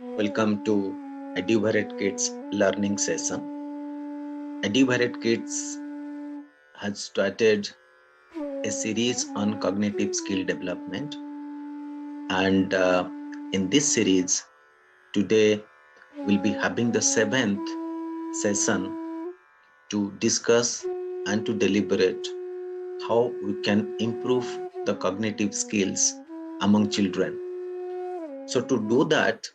Welcome to EduBharat Kids learning session. EduBharat Kids has started a series on cognitive skill development, and in this series, today we'll be having the seventh session to discuss and to deliberate how we can improve the cognitive skills among children. So, to do that,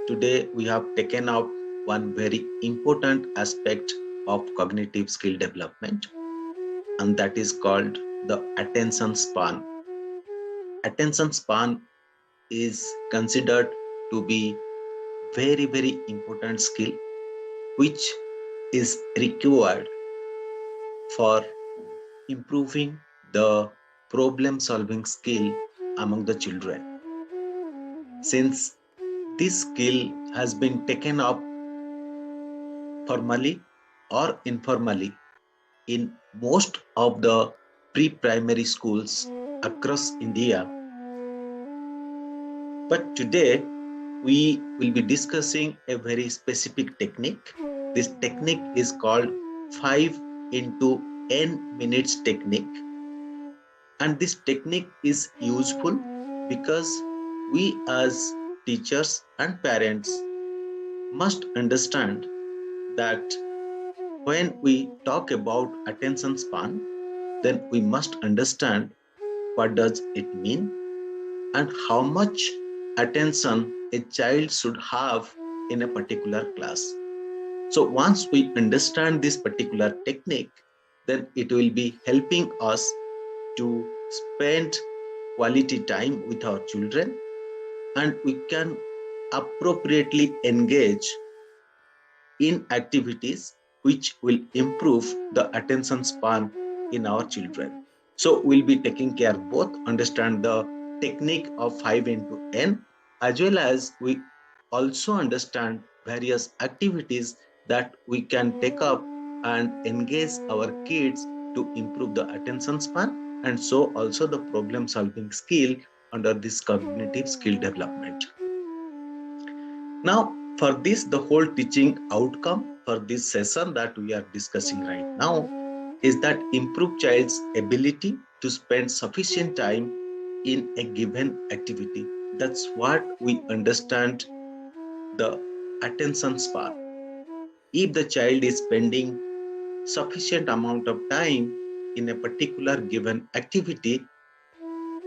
today we have taken up one very important aspect of cognitive skill development, and that is called the attention span. Attention span is considered to be very important skill which is required for improving the problem solving skill among the children. Since this skill has been taken up formally or informally in most of the pre-primary schools across India. But today we will be discussing a very specific technique. This technique is called 5 into n minutes technique. And this technique is useful because we as teachers and parents must understand that when we talk about attention span, then we must understand what does it mean and how much attention a child should have in a particular class. So once we understand this particular technique, then it will be helping us to spend quality time with our children, and we can appropriately engage in activities which will improve the attention span in our children. So we'll be taking care both understand the technique of 5 into n, as well as we also understand various activities that we can take up and engage our kids to improve the attention span, and so also the problem solving skill under this cognitive skill development. Now, for this, the whole teaching outcome for this session that we are discussing right now is that improve child's ability to spend sufficient time in a given activity. That's what we understand the attention span. If the child is spending sufficient amount of time in a particular given activity,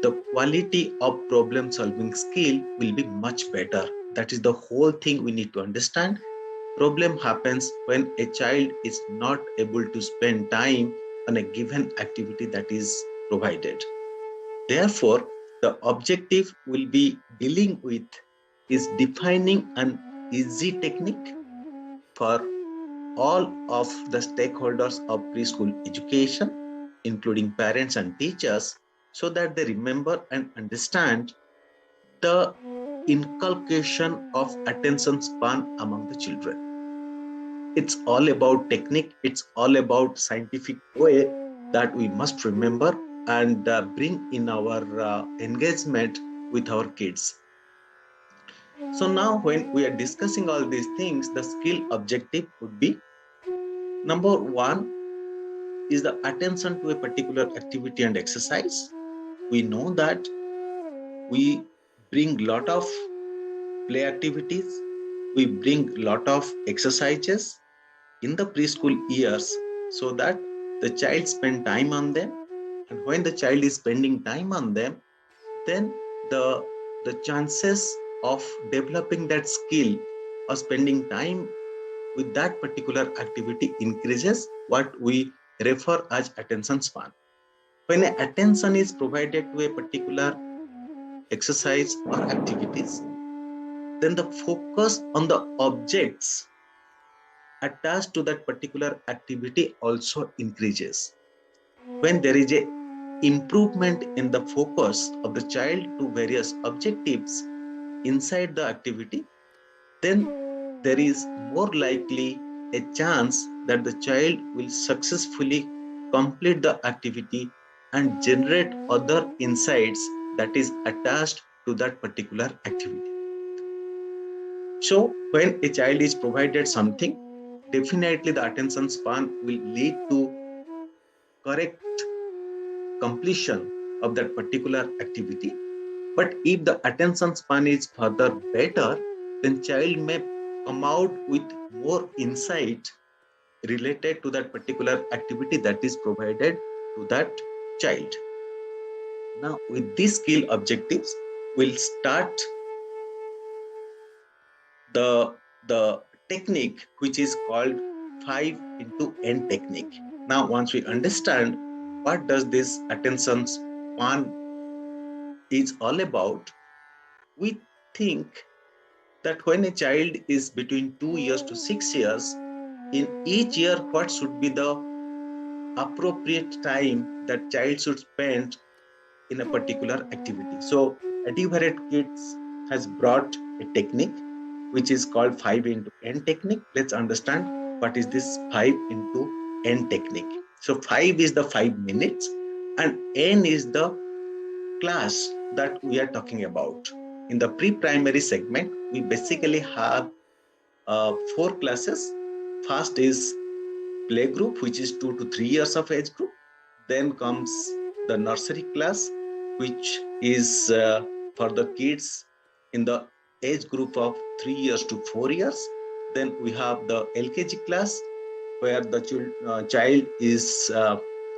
the quality of problem solving skill will be much better. That is the whole thing we need to understand. Problem happens when a child is not able to spend time on a given activity that is provided. Therefore, the objective will be dealing with is defining an easy technique for all of the stakeholders of preschool education, including parents and teachers, so that they remember and understand the inculcation of attention span among the children. It's all about technique, it's all about scientific way that we must remember and bring in our engagement with our kids. So now when we are discussing all these things, the skill objective would be: number one is the attention to a particular activity and exercise. We know that we bring lot of play activities, we bring lot of exercises in the preschool years so that the child spend time on them, and when the child is spending time on them, then the chances of developing that skill or spending time with that particular activity increases, what we refer as attention span. When attention is provided to a particular exercise or activities, then the focus on the objects attached to that particular activity also increases. When there is a improvement in the focus of the child to various objectives inside the activity, then there is more likely a chance that the child will successfully complete the activity and generate other insights that is attached to that particular activity. So when a child is provided something, definitely the attention span will lead to correct completion of that particular activity. But if the attention span is further better, then child may come out with more insight related to that particular activity that is provided to that child. Now, with these skill objectives, we'll start the technique which is called 5 into n technique. Now, once we understand what does this attention span is all about, we think that when a child is between 2 years to 6 years, in each year, what should be the appropriate time that child should spend in a particular activity. So Adiveret Kids has brought a technique which is called 5 into n technique. Let's understand what is this 5 into n technique. So 5 is the 5 minutes and n is the class that we are talking about. In the pre-primary segment, we basically have 4 classes. First is play group, which is 2 to 3 years of age group. Then comes the nursery class, which is for the kids in the age group of 3 years to 4 years. Then we have the LKG class, where the child is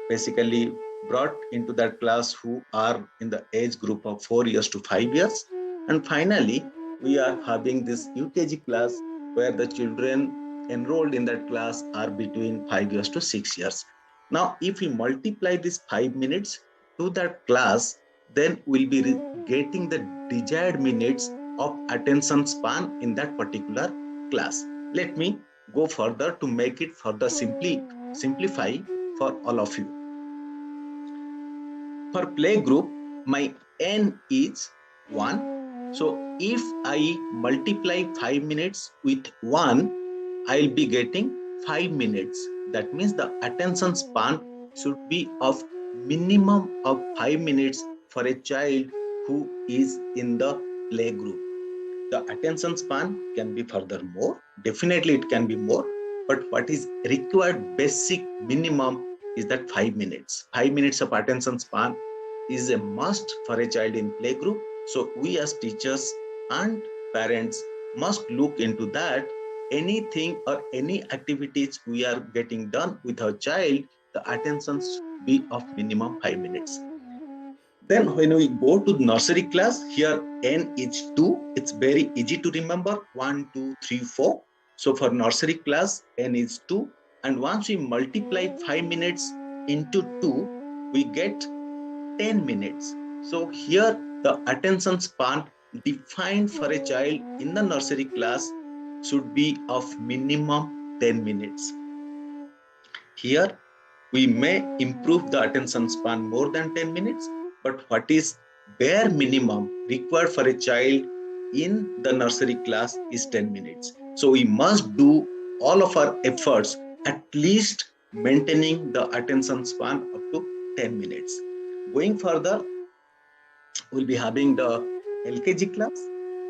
basically brought into that class who are in the age group of 4 years to 5 years. And finally, we are having this UKG class, where the children enrolled in that class are between 5 years to 6 years. Now, if we multiply these 5 minutes to that class, then we'll be getting the desired minutes of attention span in that particular class. Let me go further to make it further simplify for all of you. For play group, my n is 1. So if I multiply 5 minutes with 1, I'll be getting 5 minutes. That means the attention span should be of minimum of 5 minutes for a child who is in the play group. The attention span can be further more. Definitely it can be more. But what is required basic minimum is that 5 minutes. 5 minutes of attention span is a must for a child in play group. So we as teachers and parents must look into that. Anything or any activities we are getting done with our child, the attention should be of minimum 5 minutes. Then when we go to nursery class, here n is 2. It's very easy to remember, 1, 2, 3, 4. So for nursery class, n is 2. And once we multiply 5 minutes into 2, we get 10 minutes. So here the attention span defined for a child in the nursery class should be of minimum 10 minutes. Here we may improve the attention span more than 10 minutes, but what is bare minimum required for a child in the nursery class is 10 minutes. So we must do all of our efforts at least maintaining the attention span up to 10 minutes. Going further, we'll be having the LKG class,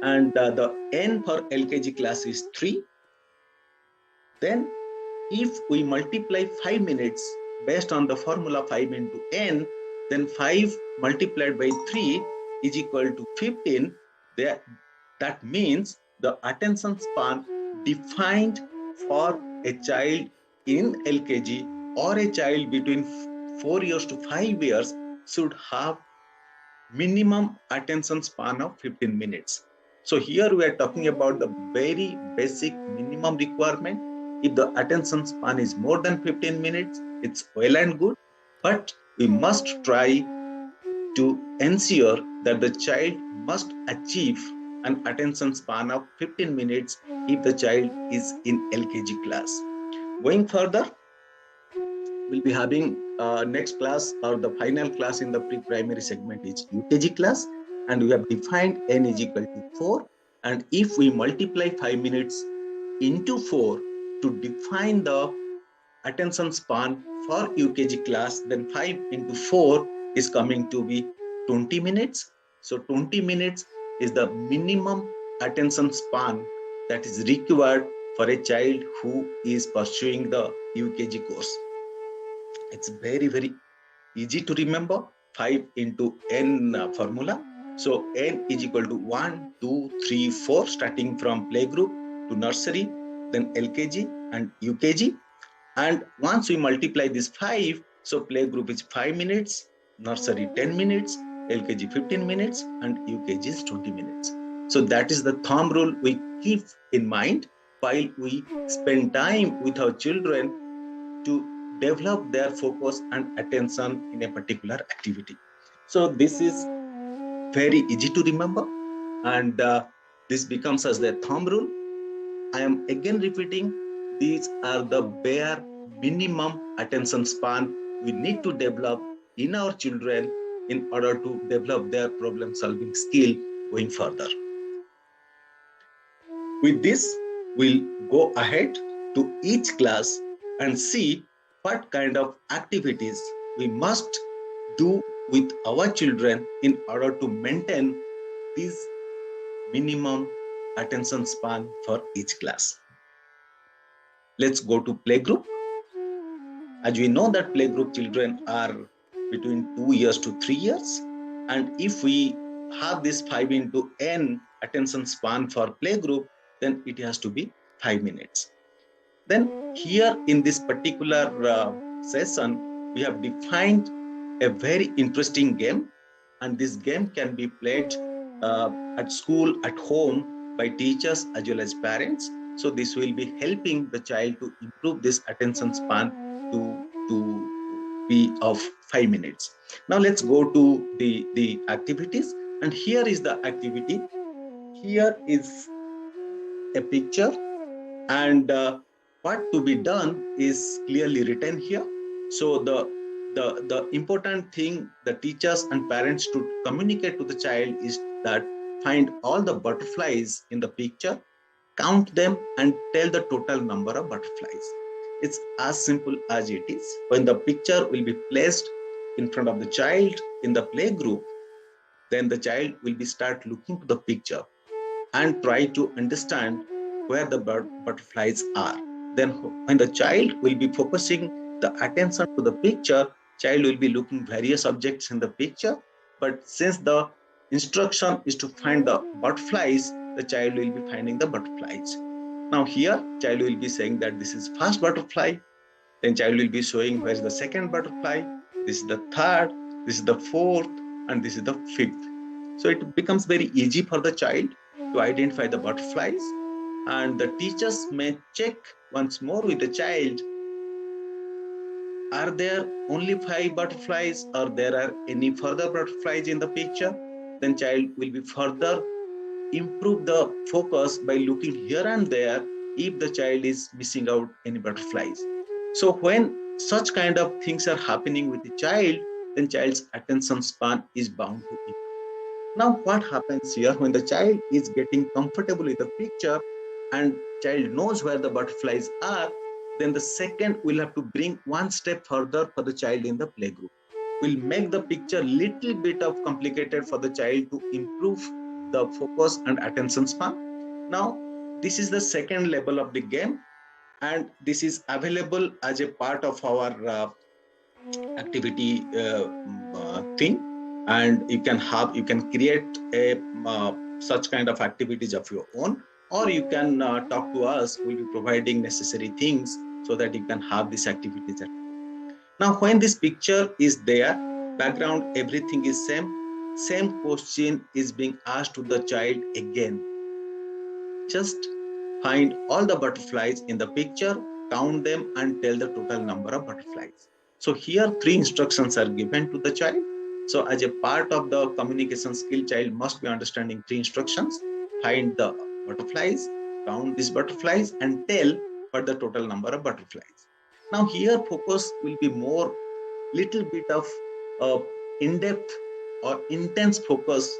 and the n for LKG class is 3. Then if we multiply 5 minutes based on the formula 5 into n, then 5 multiplied by 3 is equal to 15. That means the attention span defined for a child in LKG or a child between 4 years to 5 years should have minimum attention span of 15 minutes. So here we are talking about the very basic minimum requirement. If the attention span is more than 15 minutes, it's well and good, but we must try to ensure that the child must achieve an attention span of 15 minutes if the child is in LKG class. Going further, we'll be having next class, or the final class in the pre-primary segment is UKG class, and we have defined n is equal to 4. And if we multiply 5 minutes into 4 to define the attention span for UKG class, then 5 into 4 is coming to be 20 minutes. So 20 minutes is the minimum attention span that is required for a child who is pursuing the UKG course. It's very, very easy to remember. 5 into n formula. So n is equal to 1, 2, 3, 4, starting from playgroup to nursery, then LKG and UKG. And once we multiply this 5, so playgroup is 5 minutes, nursery 10 minutes, LKG 15 minutes, and UKG is 20 minutes. So that is the thumb rule we keep in mind while we spend time with our children to develop their focus and attention in a particular activity. So this is very easy to remember, and this becomes as the thumb rule. I am again repeating, these are the bare minimum attention span we need to develop in our children in order to develop their problem solving skill going further. With this, we'll go ahead to each class and see what kind of activities we must do with our children in order to maintain this minimum attention span for each class. Let's go to playgroup. As we know that playgroup children are between 2 years to 3 years. And if we have this 5 into n attention span for playgroup, then it has to be 5 minutes. Then here in this particular session, we have defined a very interesting game. And this game can be played at school, at home, by teachers as well as parents. So this will be helping the child to improve this attention span to be of 5 minutes. Now let's go to the activities. And here is the activity. Here is a picture, and what to be done is clearly written here. So the important thing the teachers and parents to communicate to the child is that find all the butterflies in the picture, count them, and tell the total number of butterflies. It's as simple as it is. When the picture will be placed in front of the child in the play group, then the child will be start looking to the picture and try to understand where the butterflies are. Then when the child will be focusing the attention to the picture, child will be looking various objects in the picture. But since the instruction is to find the butterflies, the child will be finding the butterflies. Now here, child will be saying that this is first butterfly. Then child will be showing where is the second butterfly. This is the third, this is the fourth, and this is the fifth. So it becomes very easy for the child to identify the butterflies, and the teachers may check once more with the child, are there only 5 butterflies or there are any further butterflies in the picture? Then child will be further improve the focus by looking here and there if the child is missing out any butterflies. So when such kind of things are happening with the child, then child's attention span is bound to improve. Now what happens here, when the child is getting comfortable with the picture and child knows where the butterflies are, then the second we'll have to bring one step further for the child in the playgroup. We'll make the picture little bit of complicated for the child to improve the focus and attention span. Now, this is the second level of the game, and this is available as a part of our activity thing. And you can create a such kind of activities of your own, or you can talk to us. We'll be providing necessary things so that you can have these activities. Now, when this picture is there, background, everything is same question is being asked to the child again. Just find all the butterflies in the picture, count them, and tell the total number of butterflies. So here 3 instructions are given to the child. So as a part of the communication skill, child must be understanding 3 instructions. Find the butterflies, count these butterflies, and tell what the total number of butterflies. Now here focus will be more, little bit of in-depth or intense focus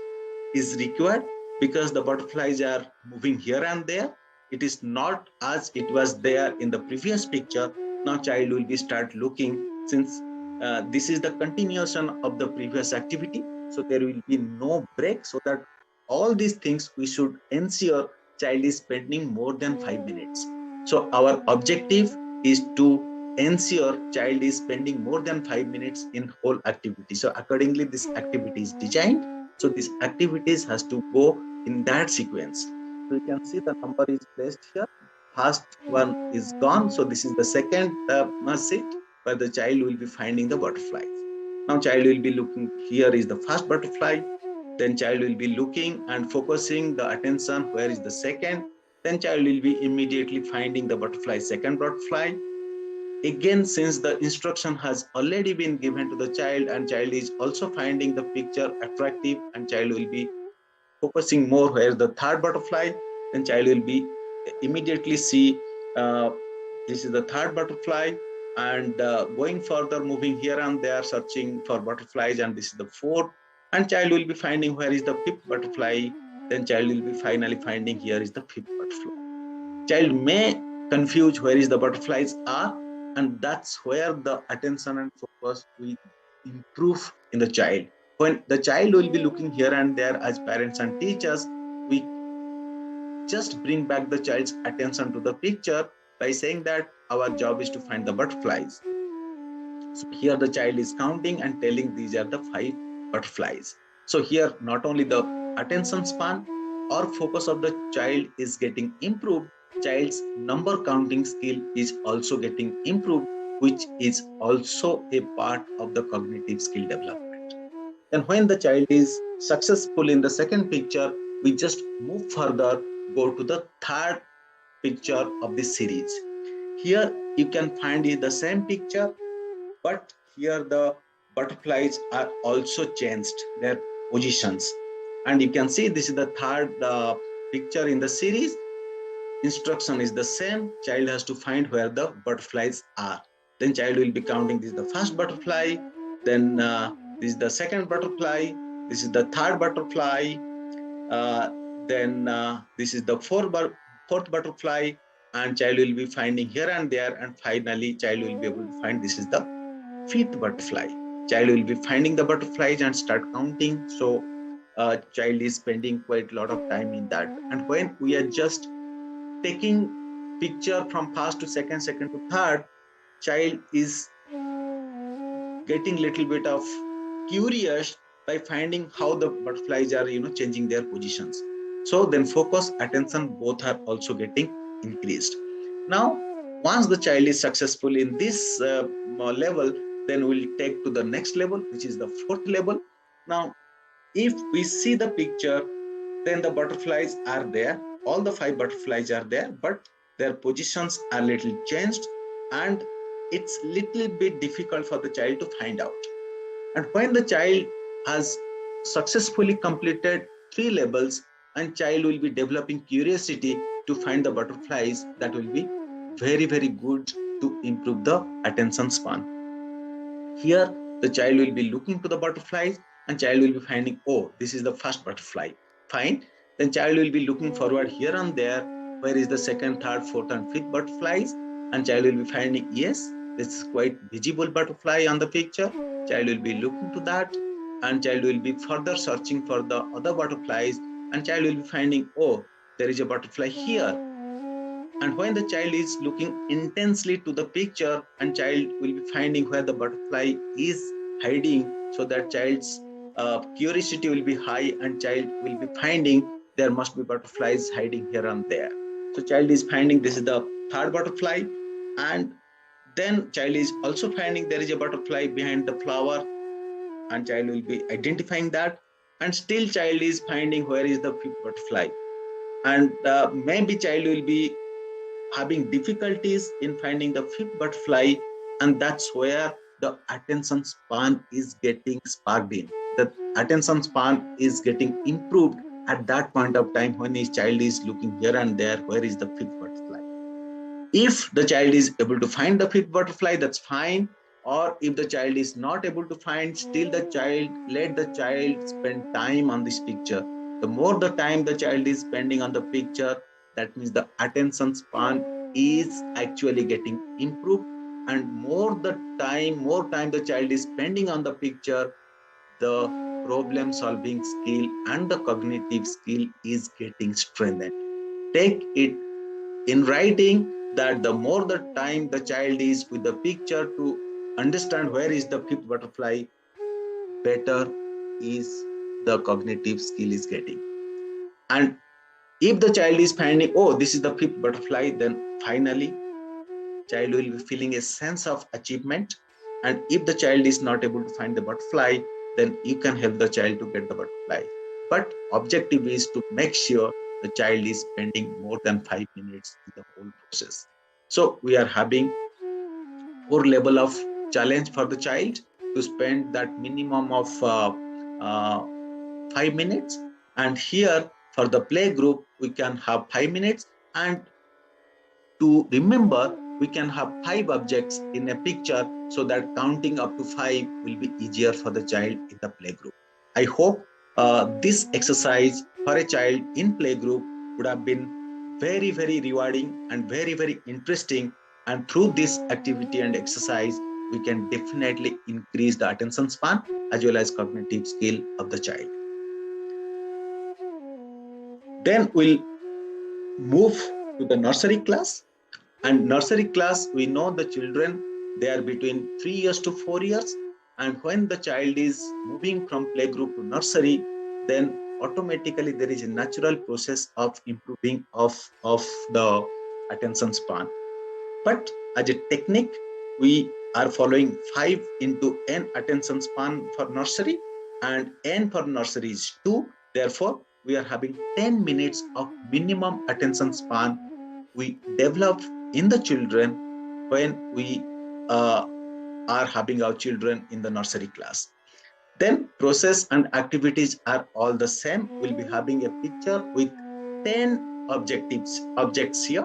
is required, because the butterflies are moving here and there. It is not as it was there in the previous picture. Now child will be start looking, since this is the continuation of the previous activity. So there will be no break, so that all these things we should ensure child is spending more than 5 minutes. So our objective is to ensure child is spending more than 5 minutes in whole activity. So accordingly, this activity is designed. So these activities has to go in that sequence. So you can see the number is placed here. First one is gone. So this is the second seat where the child will be finding the butterflies. Now child will be looking, here is the first butterfly. Then child will be looking and focusing the attention, where is the second. Then child will be immediately finding the butterfly, second butterfly. Again, since the instruction has already been given to the child and child is also finding the picture attractive, and child will be focusing more where the third butterfly, then child will be immediately see this is the third butterfly, and going further, moving here and there, searching for butterflies, and this is the fourth, and child will be finding where is the fifth butterfly. Then child will be finally finding here is the fifth butterfly. Child may confuse where is the butterflies are, and that's where the attention and focus will improve in the child. When the child will be looking here and there, as parents and teachers, we just bring back the child's attention to the picture by saying that our job is to find the butterflies. So here the child is counting and telling these are the 5 butterflies. So here not only the attention span or focus of the child is getting improved, child's number counting skill is also getting improved, which is also a part of the cognitive skill development. Then when the child is successful in the second picture, we just move further, go to the third picture of this series. Here you can find the same picture, but here the butterflies are also changed their positions. And you can see this is the third picture in the series. Instruction is the same. Child has to find where the butterflies are. Then child will be counting, this is the first butterfly, then this is the second butterfly, this is the third butterfly, uh, then this is the fourth butterfly, and child will be finding here and there, and finally child will be able to find this is the fifth butterfly. Child will be finding the butterflies and start counting. So child is spending quite a lot of time in that. And when we are just taking picture from first to second, second to third, child is getting little bit of curious by finding how the butterflies are changing their positions. So then focus, attention, both are also getting increased. Now once the child is successful in this level, then we'll take to the next level, which is the fourth level. Now if we see the picture, then the butterflies are there, all the 5 butterflies are there, but their positions are little changed, and it's little bit difficult for the child to find out. And when the child has successfully completed 3 levels, and child will be developing curiosity to find the butterflies, that will be very, very good to improve the attention span. Here, the child will be looking to the butterflies, and child will be finding, oh, this is the first butterfly. Fine. Then child will be looking forward here and there, where is the second, third, fourth, and fifth butterflies, and child will be finding, yes, this is quite visible butterfly on the picture. Child will be looking to that, and child will be further searching for the other butterflies, and child will be finding, oh, there is a butterfly here. And when the child is looking intensely to the picture, and child will be finding where the butterfly is hiding, so that child's curiosity will be high, and child will be finding there must be butterflies hiding here and there. So child is finding this is the third butterfly, and then child is also finding there is a butterfly behind the flower, and child will be identifying that, and still child is finding where is the fifth butterfly. And maybe child will be having difficulties in finding the fifth butterfly, and that's where the attention span is getting sparked in. The attention span is getting improved at that point of time when his child is looking here and there, where is the fifth butterfly. If the child is able to find the fifth butterfly, that's fine. Or if the child is not able to find, still the child, let the child spend time on this picture. The more the time the child is spending on the picture, that means the attention span is actually getting improved. And more time the child is spending on the picture, the problem solving skill and the cognitive skill is getting strengthened. take it in writing, that the more the time the child is with the picture to understand where is the fifth butterfly, better is the cognitive skill is getting. And if the child is finding, oh, this is the fifth butterfly, then finally child will be feeling a sense of achievement. And if the child is not able to find the butterfly, then you can help the child to get the butterfly. But objective is to make sure the child is spending more than 5 minutes in the whole process. So we are having 4 level of challenge for the child to spend that minimum of uh, 5 minutes. And here for the play group, we can have 5 minutes. And to remember, we can have 5 objects in a picture, so that counting up to 5 will be easier for the child in the playgroup. I hope this exercise for a child in playgroup would have been very, very rewarding and very, very interesting. And through this activity and exercise, we can definitely increase the attention span as well as cognitive skill of the child. Then we'll move to the nursery class. And nursery class, we know the children, they are between 3 years to 4 years. And when the child is moving from playgroup to nursery, then automatically there is a natural process of improving of the attention span. But as a technique, we are following 5 into n attention span for nursery, and n for nursery is 2. Therefore, we are having 10 minutes of minimum attention span we develop in the children when we are having our children in the nursery class. Then process and activities are all the same. We'll be having a picture with 10 objects here,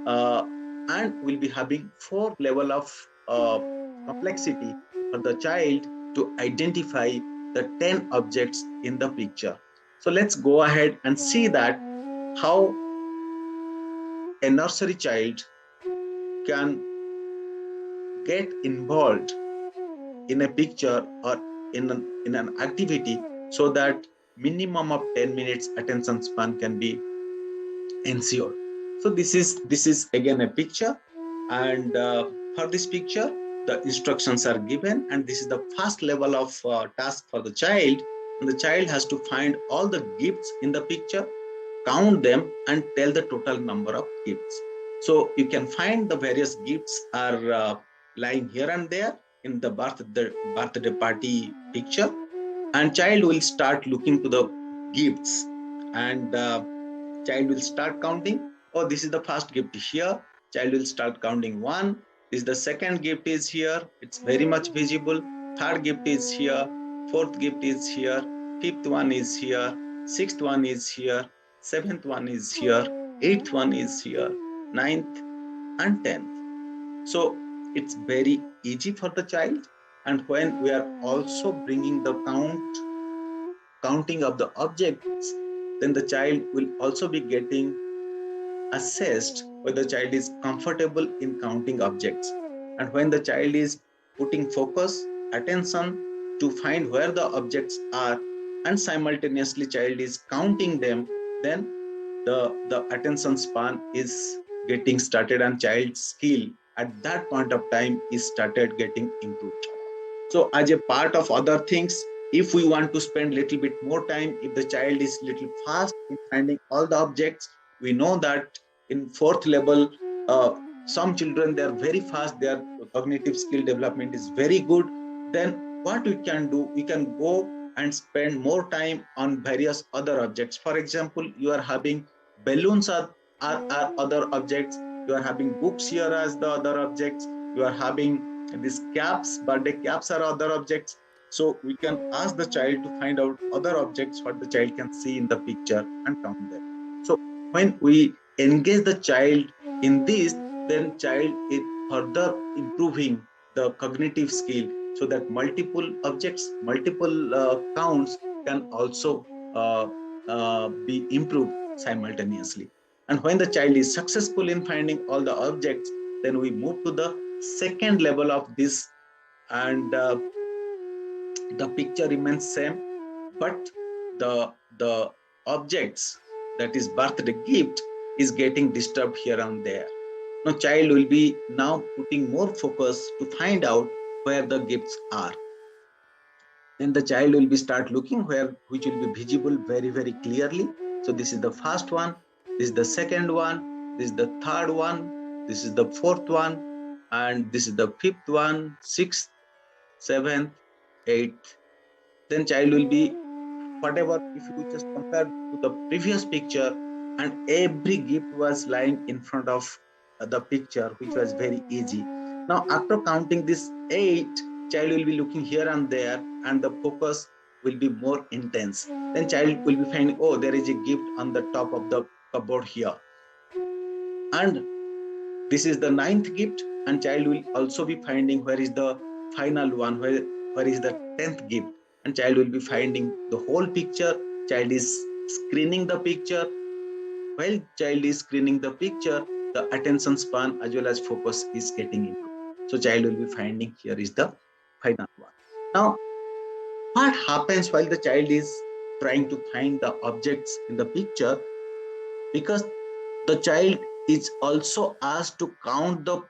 and we'll be having 4 level of complexity for the child to identify the 10 objects in the picture. So let's go ahead and see that how a nursery child can get involved in a picture or in an activity, so that minimum of 10 minutes attention span can be ensured. So this is again a picture, and for this picture the instructions are given, and this is the first level of task for the child. And the child has to find all the gifts in the picture, count them, and tell the total number of gifts. So you can find the various gifts are lying here and there in the birthday party picture. And child will start looking to the gifts, and child will start counting. Oh, this is the first gift here. Child will start counting 1. This is the second gift is here. It's very much visible. Third gift is here. Fourth gift is here. Fifth one is here. Sixth one is here. Seventh one is here. Eighth one is here. Ninth and 10th. So it's very easy for the child. And when we are also bringing the counting of the objects, then the child will also be getting assessed whether the child is comfortable in counting objects. And when the child is putting focus, attention to find where the objects are, and simultaneously child is counting them, then the attention span is getting started, and child's skill at that point of time is started getting improved. So as a part of other things, if we want to spend little bit more time, if the child is little fast in finding all the objects, we know that in 4th level, some children, they are very fast, their cognitive skill development is very good. Then what we can do, we can go and spend more time on various other objects. For example, you are having balloons are other objects, you are having books here as the other objects, you are having these caps, birthday caps are other objects. So we can ask the child to find out other objects what the child can see in the picture and count them. So when we engage the child in this, then child is further improving the cognitive skill, so that multiple objects, multiple counts can also be improved simultaneously. And when the child is successful in finding all the objects, then we move to the second level of this, and the picture remains same, but the objects, that is birthday gift, is getting disturbed here and there. Now child will be now putting more focus to find out where the gifts are. Then the child will be start looking where, which will be visible very clearly. So this is the first one, this is the second one, this is the third one, this is the fourth one, and this is the fifth one, sixth, seventh, eighth. Then child will be whatever, if you just compare to the previous picture, and every gift was lying in front of the picture, which was very easy. Now after counting this 8, child will be looking here and there, and the focus will be more intense. Then child will be finding, oh, there is a gift on the top of the cupboard here, and this is the 9th gift, and child will also be finding where is the final one, where is the 10th gift, and child will be finding the whole picture. Child is screening the picture. While child is screening the picture, the attention span as well as focus is getting improved. So child will be finding here is the final one. Now what happens while the child is trying to find the objects in the picture, because the child is also asked to count the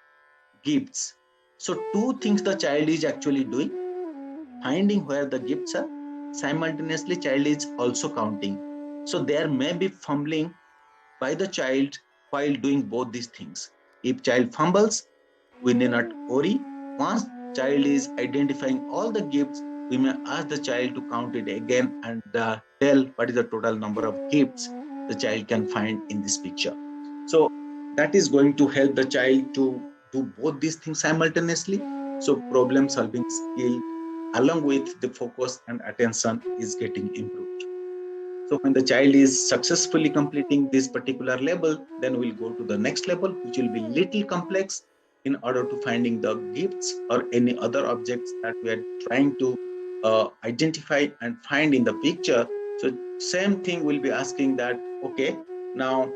gifts. So two things the child is actually doing: finding where the gifts are, simultaneously child is also counting. So there may be fumbling by the child while doing both these things. If child fumbles, we need not worry. Once child is identifying all the gifts, we may ask the child to count it again and tell what is the total number of gifts the child can find in this picture. So that is going to help the child to do both these things simultaneously. So problem solving skill along with the focus and attention is getting improved. So when the child is successfully completing this particular level, then we'll go to the next level, which will be little complex, in order to finding the gifts or any other objects that we are trying to identify and find in the picture. So same thing we'll be asking that, okay, now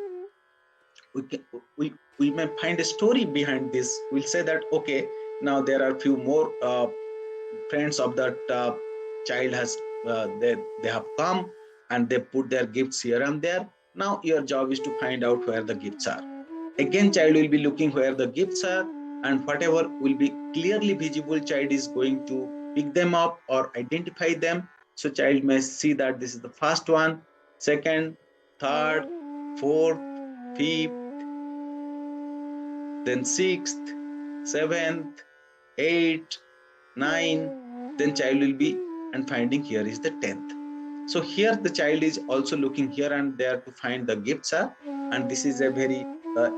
we can, we may find a story behind this. We'll say that, okay, now there are a few more friends of that child has they have come and they put their gifts here and there. Now your job is to find out where the gifts are. Again child will be looking where the gifts are, and whatever will be clearly visible, child is going to pick them up or identify them. So child may see that this is the first one, second, third, fourth, fifth, then sixth, seventh, eighth, 9, then child will be and finding here is the 10th. So here the child is also looking here and there to find the gifts are, and this is a very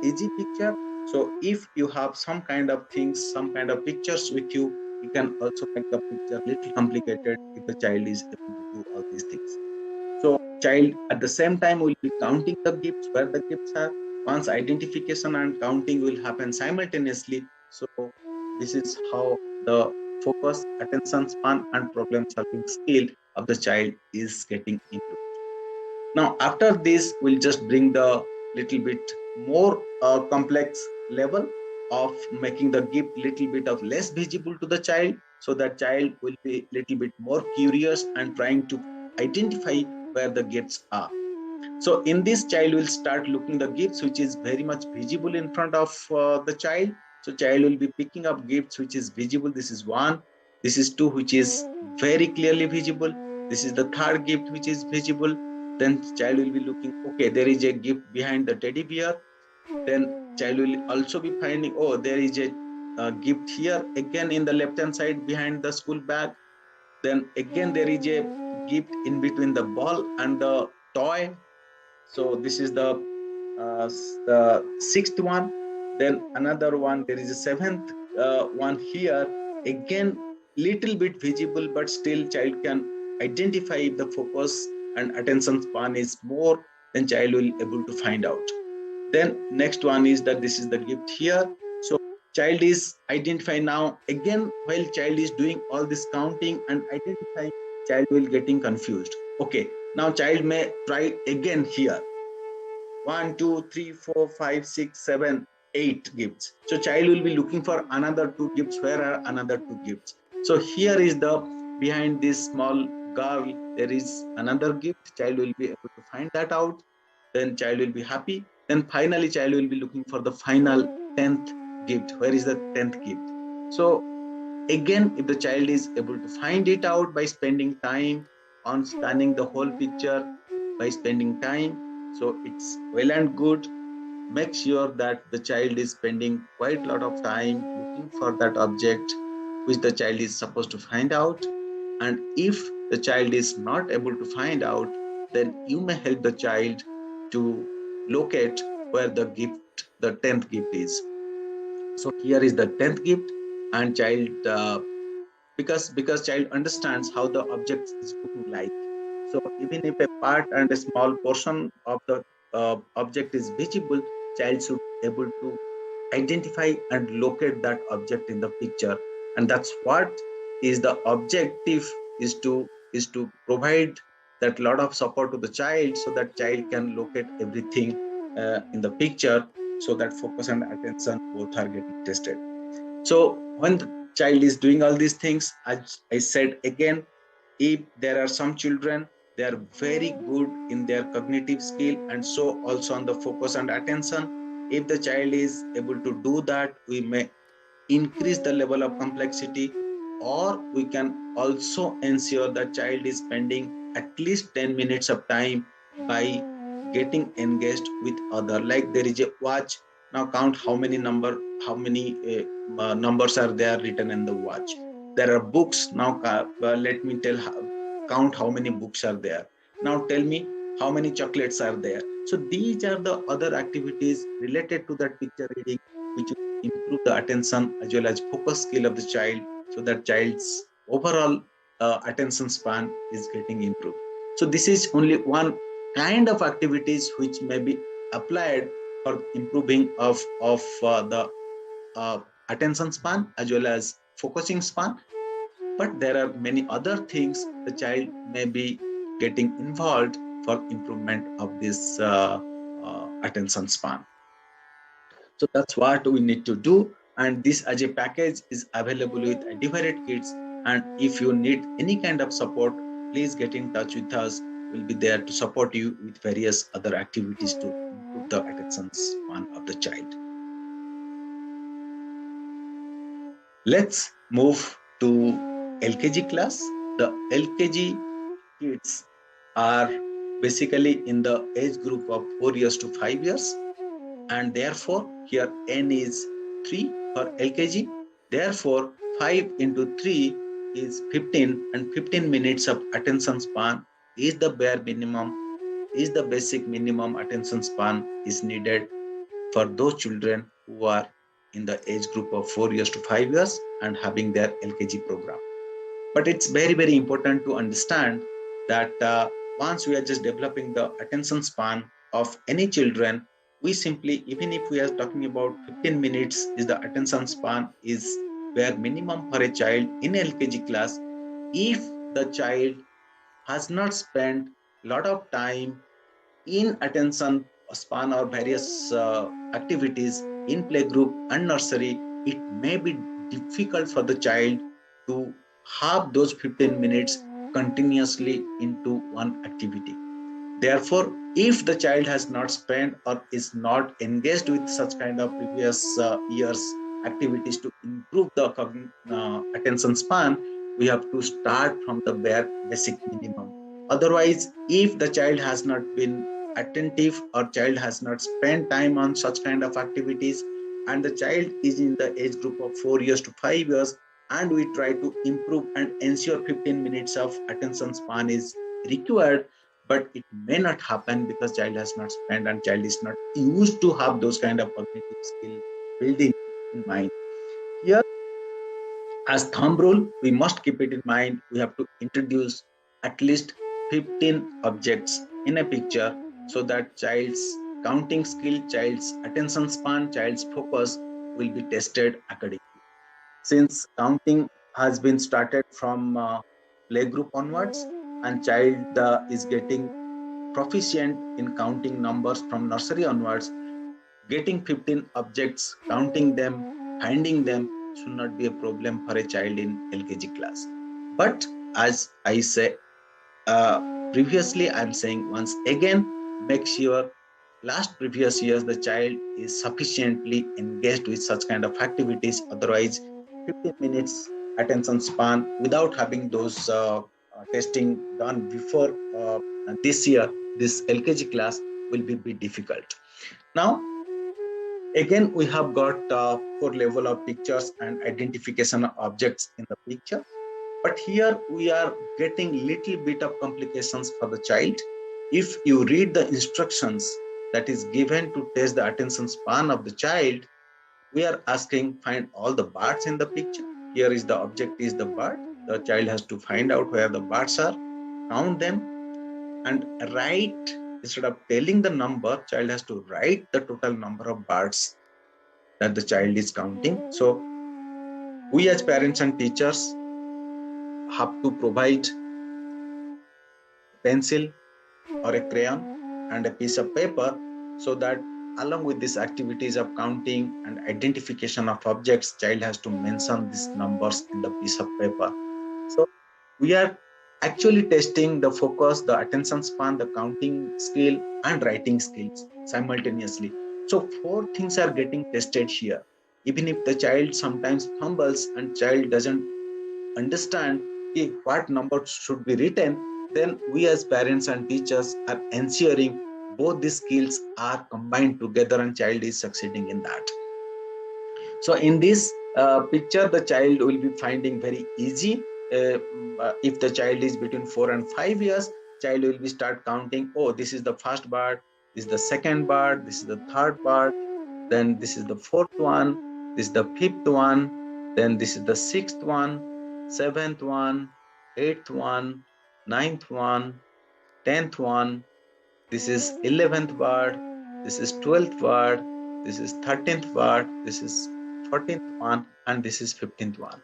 easy picture. So if you have some kind of things, some kind of pictures with you, you can also make the picture little complicated if the child is able to do all these things. So child at the same time will be counting the gifts, where the gifts are. Once identification and counting will happen simultaneously. So this is how the focus, attention span, and problem solving skill of the child is getting improved. Now after this, we'll just bring the little bit more complex level of making the gift little bit of less visible to the child, so that child will be little bit more curious and trying to identify where the gifts are. So in this, child will start looking the gifts which is very much visible in front of the child. So child will be picking up gifts which is visible. This is 1, this is 2, which is very clearly visible. This is the third gift which is visible. Then child will be looking, okay, there is a gift behind the teddy bear. Then child will also be finding, oh, there is a gift here again in the left hand side behind the school bag. Then again there is a gift in between the ball and the toy. So this is the 6th one. Then another one, there is a 7th one here, again little bit visible, but still child can identify if the focus and attention span is more, then child will able to find out. Then next one is that this is the gift here. So child is identifying now. Again, while child is doing all this counting and identifying, child will getting confused. Okay, now child may try again here. 1, 2, 3, 4, 5, 6, 7, 8 gifts. So child will be looking for another 2 gifts. Where are another 2 gifts? So here is the behind this small girl, there is another gift. Child will be able to find that out. Then child will be happy. Then finally child will be looking for the final 10th gift. Where is the 10th gift? So again, if the child is able to find it out by spending time on scanning the whole picture, by spending time, so it's well and good. Make sure that the child is spending quite a lot of time looking for that object which the child is supposed to find out. And if the child is not able to find out, then you may help the child to locate where the gift, the 10th gift is. So here is the 10th gift, and child because child understands how the object is looking like. So even if a part and a small portion of the object is visible, child should be able to identify and locate that object in the picture. And that's what is the objective, is to provide that lot of support to the child so that child can locate everything in the picture, so that focus and attention both are getting tested. So when the child is doing all these things, as I said again, if there are some children, they are very good in their cognitive skill and so also on the focus and attention. If the child is able to do that, we may increase the level of complexity, or we can also ensure that child is spending at least 10 minutes of time by getting engaged with other. Like there is a watch, now count how many numbers are there written in the watch. There are books, now let me count how many books are there. Now tell me how many chocolates are there. So these are the other activities related to that picture reading, which improve the attention as well as focus skill of the child, so that child's overall attention span is getting improved. So this is only one kind of activities which may be applied for improving of the attention span as well as focusing span. But there are many other things the child may be getting involved for improvement of this attention span. So that's what we need to do. And this as a package is available with Divided Kids. And if you need any kind of support, please get in touch with us. We'll be there to support you with various other activities to improve the attention span of the child. Let's move to LKG class. The LKG kids are basically in the age group of 4 years to 5 years. And therefore here n is 3 for LKG. Therefore 5 into 3 is 15, and 15 minutes of attention span is the bare minimum, is the basic minimum attention span is needed for those children who are in the age group of 4 years to 5 years and having their LKG program. But it's very, very important to understand that once we are just developing the attention span of any children, we simply, even if we are talking about 15 minutes is the attention span is where minimum for a child in LKG class, if the child has not spent a lot of time in attention span or various activities in playgroup and nursery, it may be difficult for the child to have those 15 minutes continuously into one activity. Therefore, if the child has not spent or is not engaged with such kind of previous years activities to improve the attention span, we have to start from the bare basic minimum. Otherwise, if the child has not been attentive or child has not spent time on such kind of activities, and the child is in the age group of 4 years to 5 years, and we try to improve and ensure 15 minutes of attention span is required, but it may not happen because child has not spent and child is not used to have those kind of cognitive skill building in mind. Here, as thumb rule, we must keep it in mind. We have to introduce at least 15 objects in a picture so that child's counting skill, child's attention span, child's focus will be tested accordingly. Since counting has been started from playgroup onwards, and child is getting proficient in counting numbers from nursery onwards, getting 15 objects, counting them, finding them should not be a problem for a child in LKG class. But as I say previously, I'm saying once again, make sure last previous years the child is sufficiently engaged with such kind of activities. Otherwise, 15 minutes attention span without having those testing done before this year, this LKG class will be a bit difficult. Now, again, we have got 4 level of pictures and identification of objects in the picture. But here we are getting little bit of complications for the child. If you read the instructions that is given to test the attention span of the child, we are asking find all the birds in the picture. Here is the object is the bird. The child has to find out where the birds are, count them, and write. Instead of telling the number, child has to write the total number of birds that the child is counting. So we as parents and teachers have to provide a pencil or a crayon and a piece of paper, so that along with these activities of counting and identification of objects, child has to mention these numbers in the piece of paper. So we are actually testing the focus, the attention span, the counting skill and writing skills simultaneously. So 4 things are getting tested here. Even if the child sometimes fumbles and child doesn't understand what number should be written, then we as parents and teachers are ensuring both these skills are combined together and child is succeeding in that. So in this picture, the child will be finding very easy. If the child is between 4 and 5 years, child will be start counting. Oh, this is the first bird, this is the second bird, this is the third bird, then this is the fourth one, this is the fifth one, then this is the sixth one, seventh one, eighth one, ninth one, 10th one, this is 11th word, this is 12th word, this is 13th word, this is 14th one, and this is 15th one.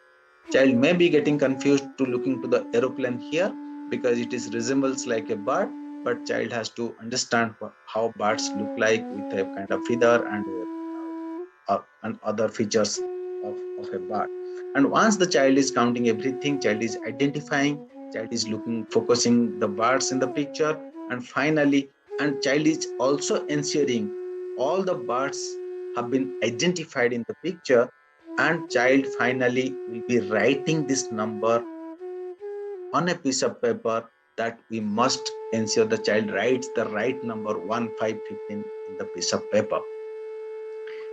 Child may be getting confused to looking to the aeroplane here because it is resembles like a bird, but child has to understand how birds look like with a kind of feather and other features of a bird. And once the child is counting everything, child is identifying, child is looking, focusing the birds in the picture, and finally, and child is also ensuring all the birds have been identified in the picture, and child finally will be writing this number on a piece of paper, that we must ensure the child writes the right number 1, 5, 15 in the piece of paper.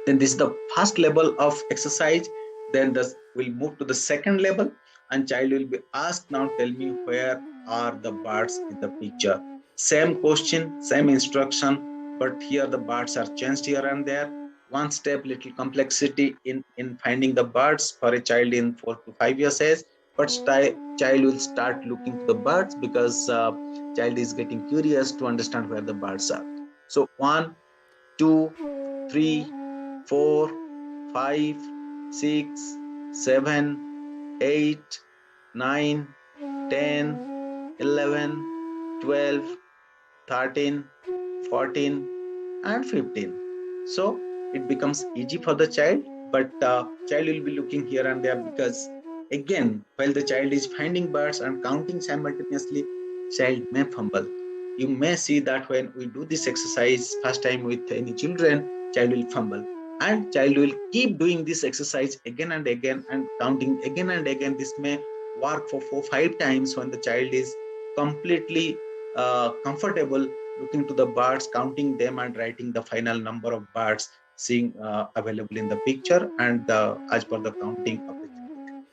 Then this is the first level of exercise. Then we'll move to the second level, and child will be asked, now tell me where are the birds in the picture. Same question, same instruction, but here the birds are changed here and there. One step, little complexity in finding the birds for a child in 4 to 5 years age, but child will start looking to the birds because child is getting curious to understand where the birds are. So 1, 2, 3, 4, 5, 6, 7, 8, 9, 10, 11, 12, 13, 14, and 15. So it becomes easy for the child, but child will be looking here and there because again, while the child is finding birds and counting simultaneously, child may fumble. You may see that when we do this exercise first time with any children, child will fumble, and child will keep doing this exercise again and again and counting again and again. This may work for 4, 5 times when the child is completely comfortable looking to the birds, counting them and writing the final number of birds seeing available in the picture and as per the counting of the child.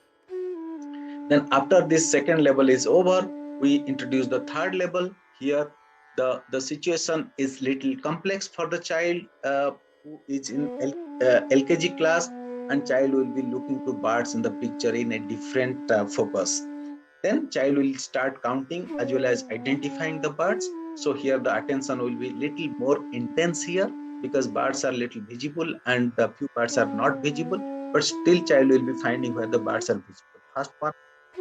Then after this second level is over, we introduce the third level. Here the situation is little complex for the child who is in LKG class, and child will be looking to birds in the picture in a different focus. Then child will start counting as well as identifying the birds. So here the attention will be little more intense here because birds are little visible and the few birds are not visible, but still child will be finding where the birds are visible. First one,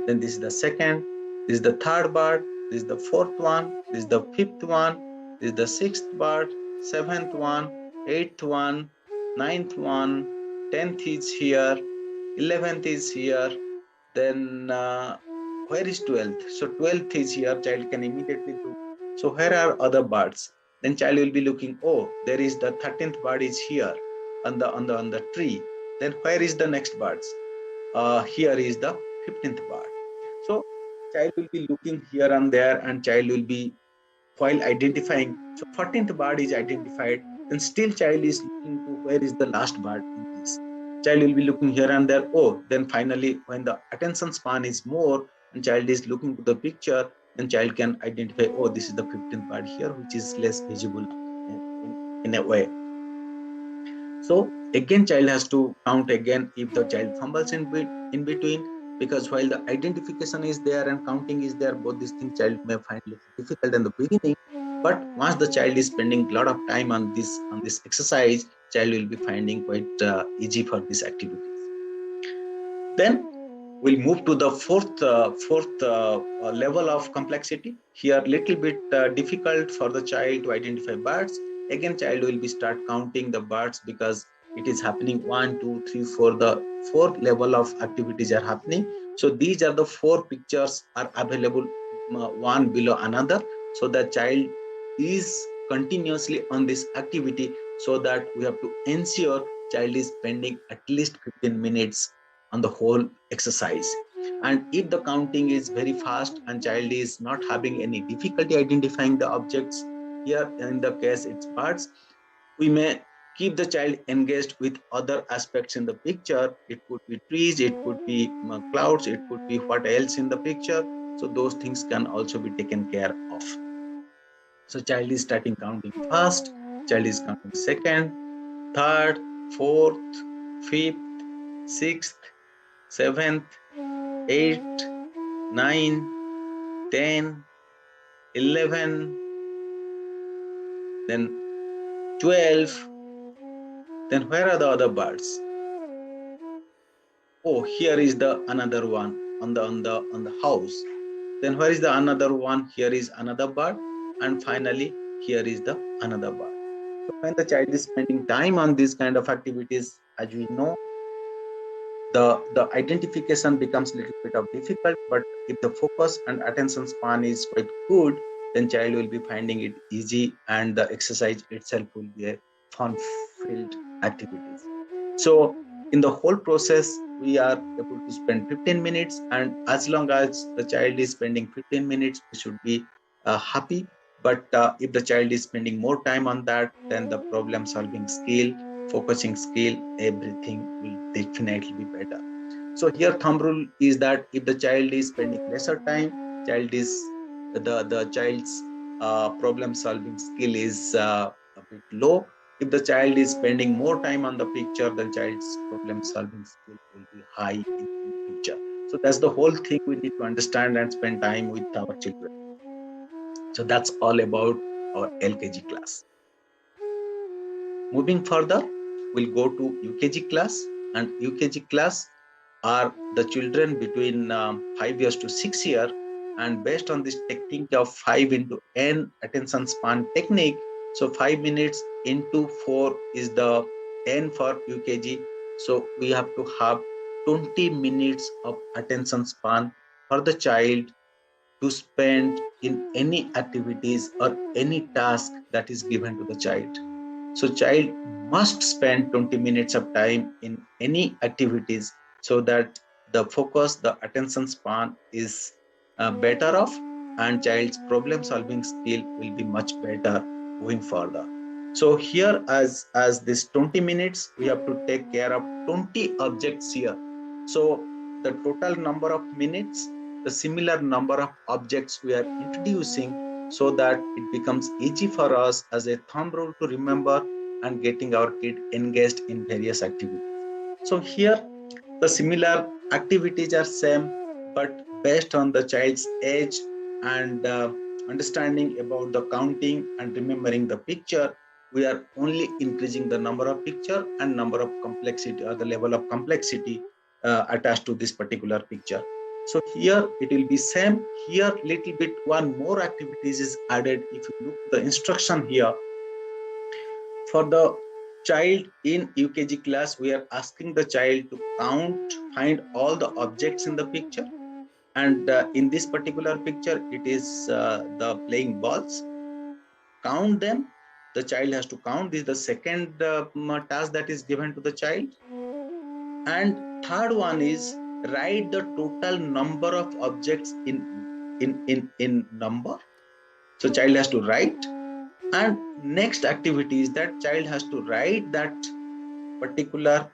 then this is the second, this is the third bird, this is the fourth one, this is the fifth one, this is the sixth bird, seventh one, eighth one, ninth one, 10th is here, 11th is here, then where is 12th? So 12th is here, child can immediately do. So where are other birds? then child will be looking, oh, there is the 13th bird is here on the tree. Then where is the next birds? Here is the 15th bird. So child will be looking here and there, and child will be, while identifying, so 14th bird is identified, then still child is looking to where is the last bird in this. Child will be looking here and there. Oh, then finally when the attention span is more and child is looking to the picture, then child can identify, oh, this is the 15th bird here, which is less visible in a way. So again, child has to count again if the child fumbles in between, because while the identification is there and counting is there, both these things child may find it difficult in the beginning. But once the child is spending a lot of time on this exercise, child will be finding quite easy for these activities. Then we'll move to the fourth level of complexity. Here, little bit difficult for the child to identify birds. Again, child will be start counting the birds, because it is happening 1, 2, 3, 4. The fourth level of activities are happening. So these are the 4 pictures are available, one below another. So the child is continuously on this activity, so that we have to ensure child is spending at least 15 minutes on the whole exercise. And if the counting is very fast and child is not having any difficulty identifying the objects, here in the case it's birds, we may keep the child engaged with other aspects in the picture. It could be trees, it could be clouds, it could be what else in the picture. So those things can also be taken care of. So child is starting counting first, child is counting second, third, fourth, fifth, sixth, 7th, 8th, 9, 10, 11, then 12. Then where are the other birds? Oh, here is the another one on the house. Then where is the another one? Here is another bird, and finally here is the another bird. So when the child is spending time on these kind of activities, as we know, the identification becomes a little bit of difficult. But if the focus and attention span is quite good, then child will be finding it easy, and the exercise itself will be a fun-filled activities. So in the whole process, we are able to spend 15 minutes, and as long as the child is spending 15 minutes, we should be happy. But if the child is spending more time on that, then the problem solving skill, focusing skill, everything will definitely be better. So here thumb rule is that if the child is spending lesser time, the child's problem solving skill is a bit low. If the child is spending more time on the picture, the child's problem solving skill will be high in the picture. So that's the whole thing we need to understand and spend time with our children. So that's all about our LKG class. Moving further, we'll go to UKG class, and UKG class are the children between 5 years to 6 years. And based on this technique of 5 into n attention span technique, so 5 minutes into 4 is the n for UKG. So we have to have 20 minutes of attention span for the child to spend in any activities or any task that is given to the child. So child must spend 20 minutes of time in any activities, so that the focus, the attention span is better off, and child's problem solving skill will be much better going further. So here, as this 20 minutes, we have to take care of 20 objects here. So the total number of minutes, the similar number of objects we are introducing, so that it becomes easy for us as a thumb rule to remember and getting our kid engaged in various activities. So here the similar activities are same, but based on the child's age and understanding about the counting and remembering the picture, we are only increasing the number of picture and number of complexity, or the level of complexity attached to this particular picture. So here it will be same. Here little bit one more activities is added. If you look at the instruction here, for the child in UKG class, we are asking the child to count, find all the objects in the picture. And in this particular picture, it is the playing balls. count them. The child has to count. This is the second task that is given to the child. And third one is write the total number of objects in number. So child has to write. And next activity is that child has to write that particular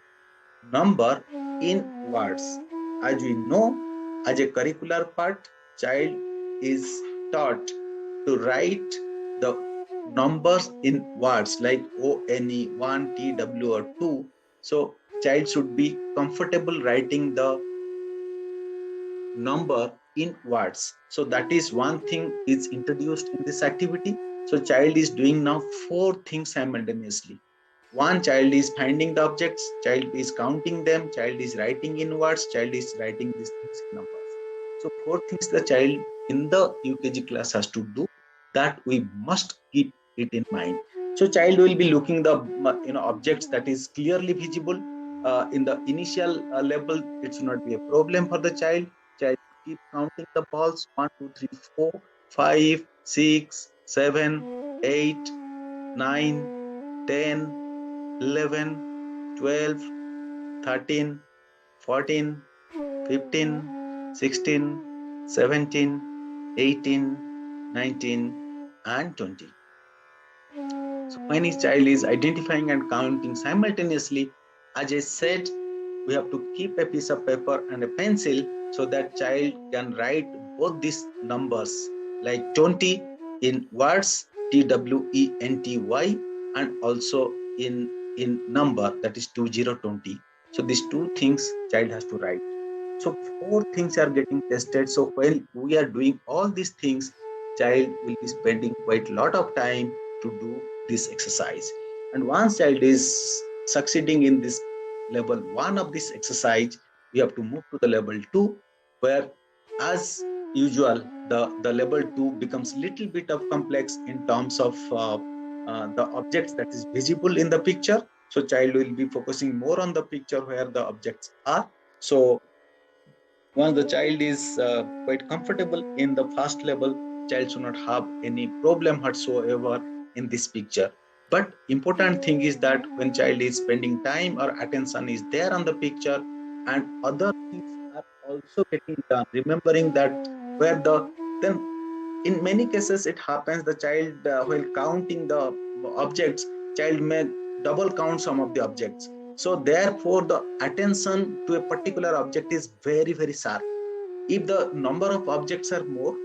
number in words. As we know, as a curricular part, child is taught to write the numbers in words like ONE, 1, TW, or 2. So child should be comfortable writing the number in words. So that is one thing is introduced in this activity. So child is doing now 4 things simultaneously. One, child is finding the objects, child is counting them, child is writing in words, child is writing these things in numbers. So 4 things the child in the UKG class has to do, that we must keep it in mind. So child will be looking the objects that is clearly visible in the initial level. It should not be a problem for the child. Child keep counting the balls 1, 2, 3, 4, 5, 6, 7, 8, 9, 10, 11, 12, 13, 14, 15, 16, 17, 18, 19, and 20. So when each child is identifying and counting simultaneously, as I said, we have to keep a piece of paper and a pencil so that child can write both these numbers like 20 in words, TWENTY, and also in number, that is 2020. So these 2 things child has to write. So 4 things are getting tested. So when we are doing all these things, child will be spending quite a lot of time to do this exercise. And once child is succeeding in this level 1 of this exercise, we have to move to the level 2, where as usual, the level 2 becomes little bit of complex in terms of the objects that is visible in the picture. So child will be focusing more on the picture where the objects are. So once the child is quite comfortable in the first level, child should not have any problem whatsoever in this picture. But important thing is that when child is spending time or attention is there on the picture, and other things are also getting done, remembering that where then in many cases it happens the child while counting the objects, child may double count some of the objects. So therefore the attention to a particular object is very, very sharp. If the number of objects are more,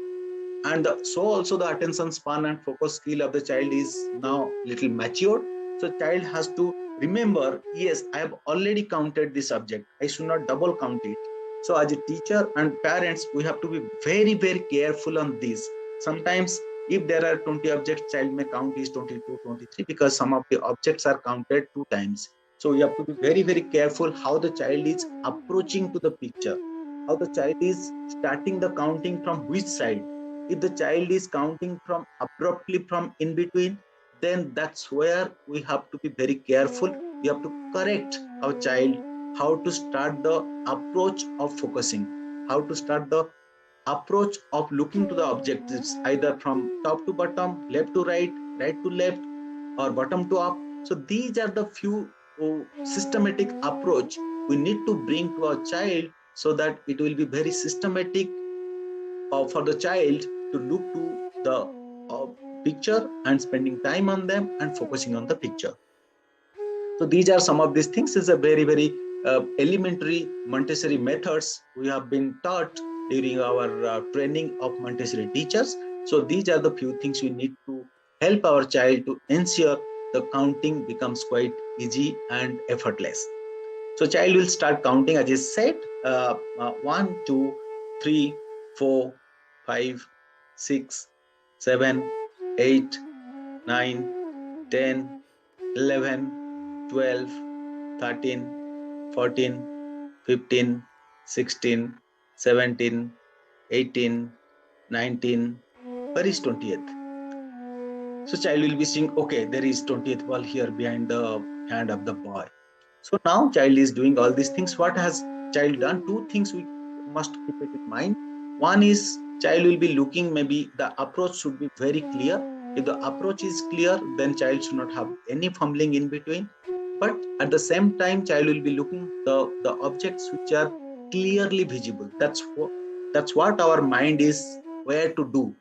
and so also the attention span and focus skill of the child is now little matured. So child has to remember, yes, I have already counted this object, I should not double count it. So as a teacher and parents, we have to be very, very careful on this. Sometimes if there are 20 objects, child may count is 22, 23, because some of the objects are counted 2 times. So you have to be very, very careful how the child is approaching to the picture, how the child is starting the counting from which side. If the child is counting from abruptly from in between, then that's where we have to be very careful. We have to correct our child how to start the approach of focusing, how to start the approach of looking to the objectives, either from top to bottom, left to right, right to left, or bottom to up. So these are the few systematic approach we need to bring to our child, so that it will be very systematic for the child to look to the picture and spending time on them and focusing on the picture. So these are some of these things. Is a very, very elementary Montessori methods we have been taught during our training of Montessori teachers. So these are the few things we need to help our child to ensure the counting becomes quite easy and effortless. So child will start counting, as I said, 1, 2, 3, 4, 5, 6, 7, 8, 9, 10, 11, 12, 13, 14, 15, 16, 17, 18, 19. Where is 20th? So child will be saying, okay, there is 20th ball here behind the hand of the boy. So now child is doing all these things. What has child done? 2 things we must keep it in mind. One is child will be looking, maybe the approach should be very clear. If the approach is clear, then child should not have any fumbling in between. But at the same time, child will be looking the objects which are clearly visible. That's what our mind is where to do.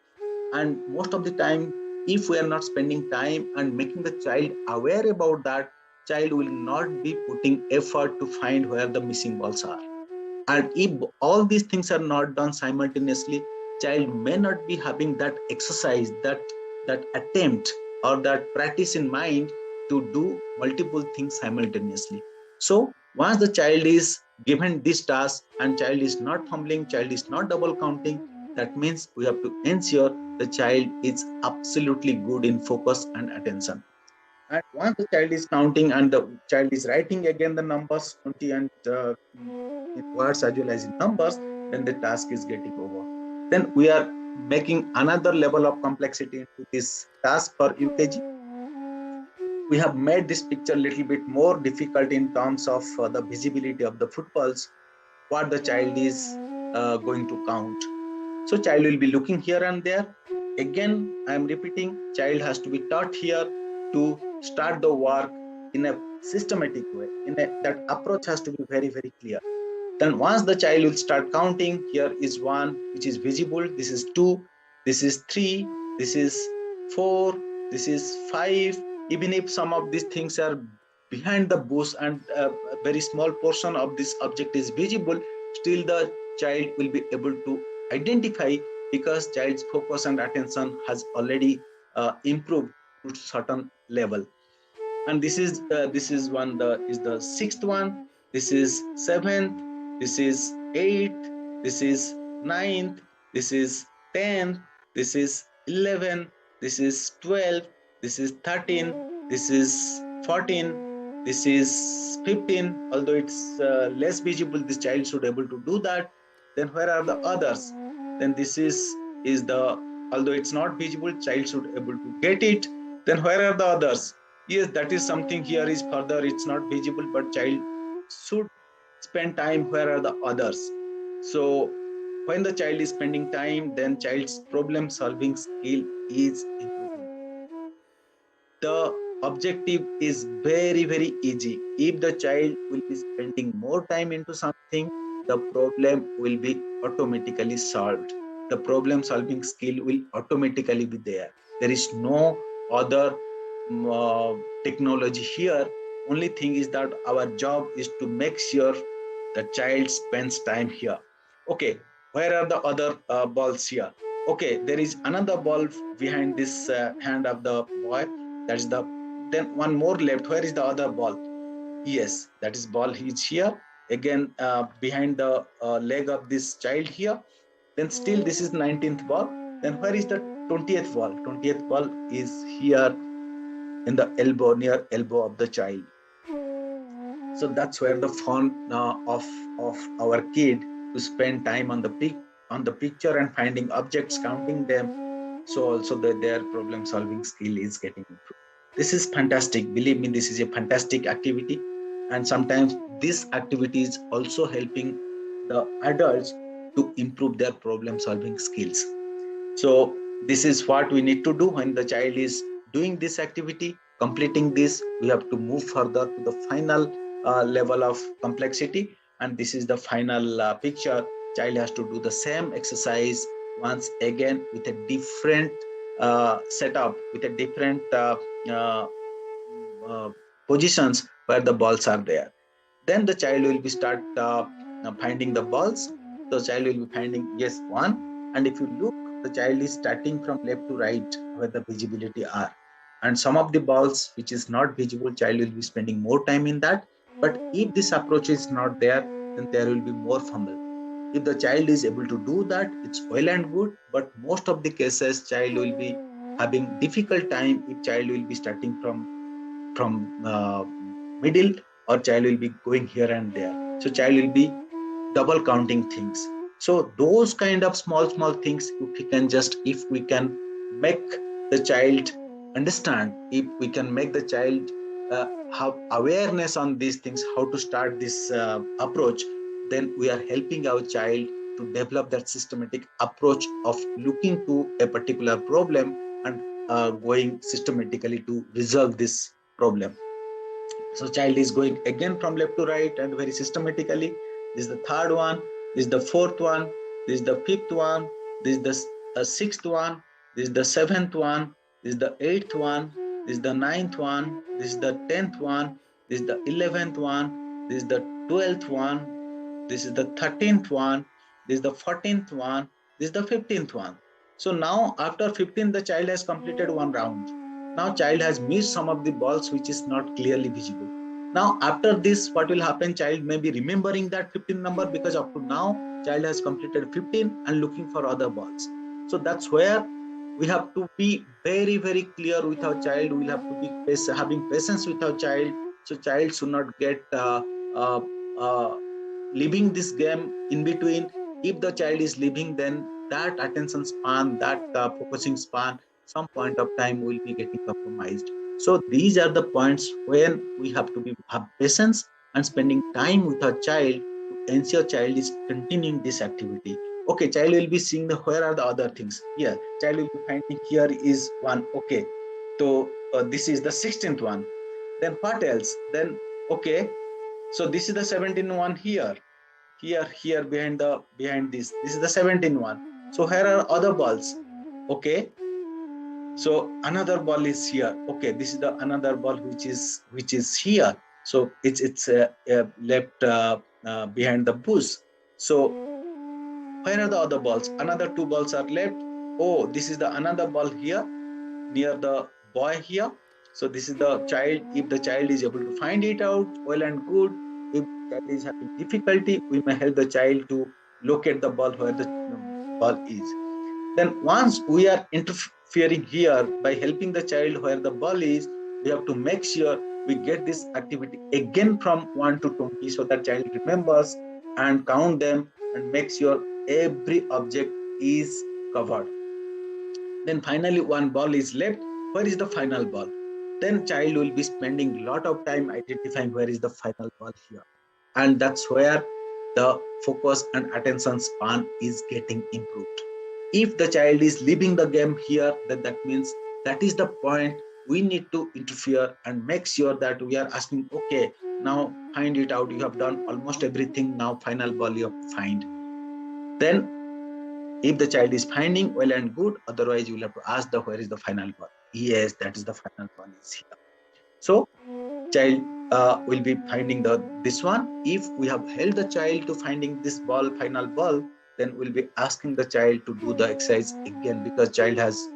And most of the time, if we are not spending time and making the child aware about that, child will not be putting effort to find where the missing balls are. And if all these things are not done simultaneously, child may not be having that exercise, that attempt or that practice in mind to do multiple things simultaneously. So once the child is given this task and child is not fumbling, child is not double counting, that means we have to ensure the child is absolutely good in focus and attention. And once the child is counting and the child is writing again the numbers 20 and in words as well as in numbers, then the task is getting over. Then we are making another level of complexity into this task for UKG. We have made this picture a little bit more difficult in terms of the visibility of the footballs, what the child is going to count. So child will be looking here and there. Again, I am repeating, child has to be taught here to start the work in a systematic way. That approach has to be very, very clear. Then once the child will start counting, here is 1, which is visible. This is 2, this is 3, this is 4, this is 5. Even if some of these things are behind the bush and a very small portion of this object is visible, still the child will be able to identify because child's focus and attention has already improved to certain level. And this is the sixth one, this is seventh, this is eighth, this is ninth, this is 10th, this is 11, this is 12, this is 13, this is 14, this is 15. Although it's less visible, this child should be able to do that. Then where are the others? Then this is the, although it's not visible, child should be able to get it. Then where are the others? Yes, that is something here is further, it's not visible, but child should spend time where are the others. So when the child is spending time, then child's problem solving skill is improving. The objective is very, very easy. If the child will be spending more time into something, the problem will be automatically solved. The problem solving skill will automatically be there. There is no other technology here. Only thing is that our job is to make sure the child spends time here. Okay, where are the other balls here? Okay, there is another ball behind this hand of the boy. That's the, then one more left. Where is the other ball? Yes, that is ball is here. Again, behind the leg of this child here. Then still this is 19th ball. Then where is the 20th ball? 20th ball is here in the elbow, near elbow of the child. So that's where the fun of our kid to spend time on the picture and finding objects, counting them. So also their problem solving skill is getting improved. This is fantastic. Believe me, this is a fantastic activity. And sometimes this activity is also helping the adults to improve their problem solving skills. So this is what we need to do when the child is doing this activity. Completing this, we have to move further to the final level of complexity. And this is the final picture. Child has to do the same exercise once again with a different setup, with a different positions where the balls are there. Then the child will be start finding the balls. The child will be finding, yes, 1. And if you look, the child is starting from left to right where the visibility are. And some of the balls which is not visible, child will be spending more time in that. But if this approach is not there, then there will be more fumble. If the child is able to do that, it's well and good. But most of the cases, child will be having difficult time if child will be starting from middle, or child will be going here and there. So child will be double counting things. So those kind of small things, if we can make the child understand, if we can make the child have awareness on these things, how to start this approach, then we are helping our child to develop that systematic approach of looking to a particular problem and going systematically to resolve this problem. So child is going again from left to right and very systematically. This is the third one, this is the fourth one, this is the fifth one, this is the sixth one, this is the seventh one, this is the eighth one, this is the ninth one, this is the 10th one, this is the 11th one, this is the 12th one, this is the 13th one, this is the 14th one, this is the 15th one. So now after 15, the child has completed one round. Now child has missed some of the balls which is not clearly visible. Now after this, what will happen? Child may be remembering that 15 number because up to now, child has completed 15 and looking for other balls. So that's where we have to be very, very clear with our child. We'll have to be having patience with our child. So child should not get uh, uh, leaving this game in between. If the child is leaving, then that attention span, that focusing span, some point of time will be getting compromised. So these are the points when we have to have patience and spending time with our child to ensure child is continuing this activity. Okay, child will be seeing where are the other things. Here child will be finding here is one. Okay, so this is the 16th one. Then what else? Then okay, so this is the 17th one here. Here behind this is the 17th one. So here are other balls. Okay, so another ball is here. Okay, this is the another ball which is here. So it's left behind the bush. So where are the other balls? Another two balls are left. Oh, this is the another ball here near the boy here. So this is the child. If the child is able to find it out, well and good. If the child is having difficulty, we may help the child to locate the ball where the ball is. Then once we are interfering here by helping the child where the ball is, we have to make sure we get this activity again from 1 to 20 so that child remembers and count them and make sure every object is covered. Then finally one ball is left. Where is the final ball? Then child will be spending a lot of time identifying where is the final ball here. And that's where the focus and attention span is getting improved. If the child is leaving the game here, then that means that is the point we need to interfere and make sure that we are asking, okay, now find it out. You have done almost everything. Now final ball you have to find. Then if the child is finding, well and good. Otherwise, you will have to ask the where is the final ball. Yes, that is the final ball is here. So child will be finding this one. If we have helped the child to finding this ball, final ball, then we'll be asking the child to do the exercise again because child has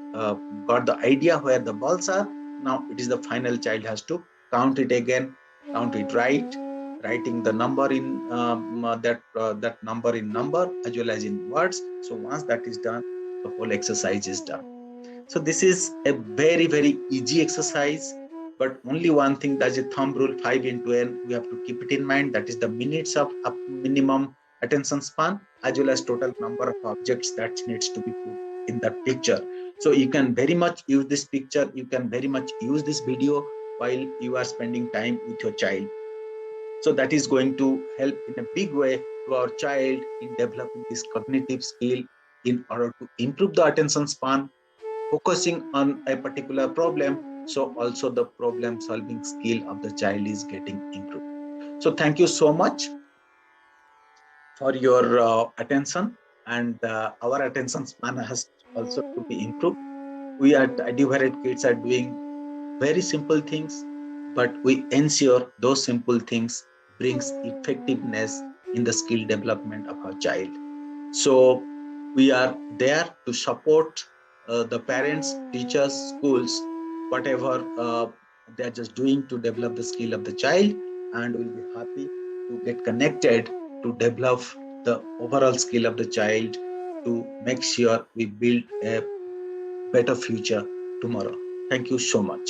got the idea where the balls are. Now it is the final child has to count it again, count it right, writing the number in that number in number as well as in words. So once that is done, the whole exercise is done. So this is a very, very easy exercise. But only one thing, that's a thumb rule 5 into n, we have to keep it in mind. That is the minutes of minimum attention span as well as total number of objects that needs to be put in that picture. So you can very much use this picture. You can very much use this video while you are spending time with your child. So that is going to help in a big way to our child in developing this cognitive skill in order to improve the attention span, focusing on a particular problem. So also the problem solving skill of the child is getting improved. So thank you so much for your attention, and our attention span has also to be improved. We at Eduvarate Kids are doing very simple things, but we ensure those simple things brings effectiveness in the skill development of our child. So we are there to support the parents, teachers, schools, whatever they're just doing to develop the skill of the child, and we'll be happy to get connected to develop the overall skill of the child to make sure we build a better future tomorrow. Thank you so much.